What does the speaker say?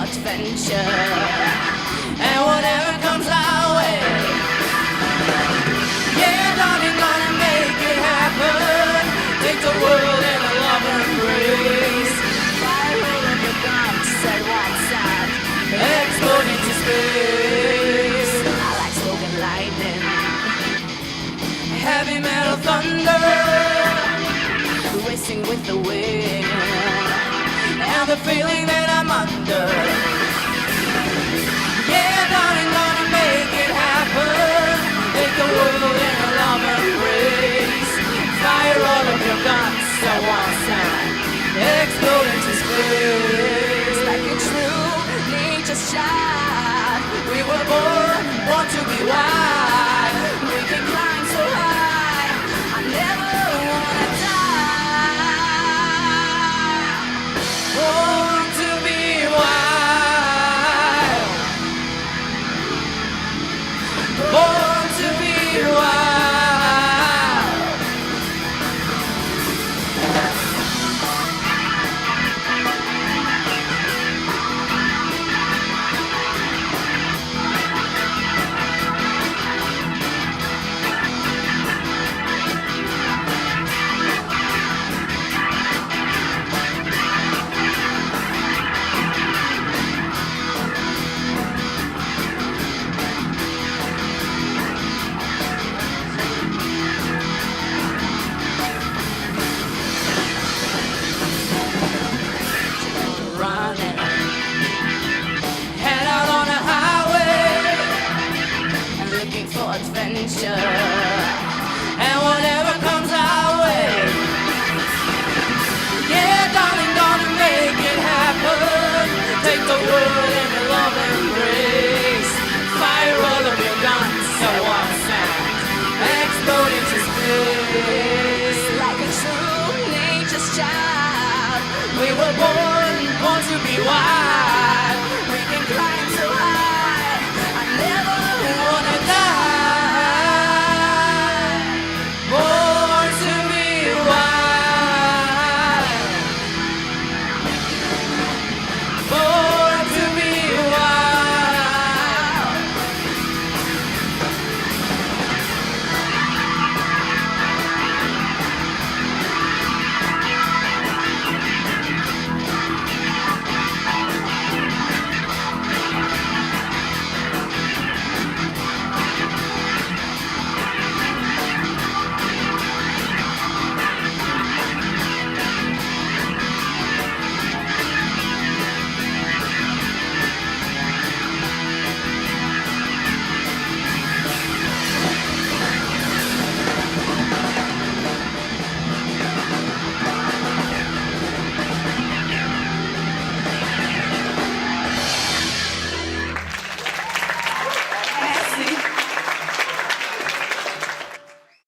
adventure, and whatever comes our way, yeah, darling, gonna make it happen. Take the world in a love embrace. Fire all of your guns at one side, explode into space. I like smoke and lightning, heavy metal thunder, racing with the wind, and the feeling that I'm under. Yeah, darling, gonna make it happen. Take the world in a love embrace. Fire all of your guns at one side, explode into space. Like a true nature's child, we were born to be wild. We can climb so high, I never wanna die. Born to be wild, born to be wild. Running, head out on a highway, looking for adventure, and whatever comes our way, yeah, darling, gonna make it happen. Take the world in a love embrace. Fire all of your guns at one side, explode into space. Like a true nature's child, we were born to be wild.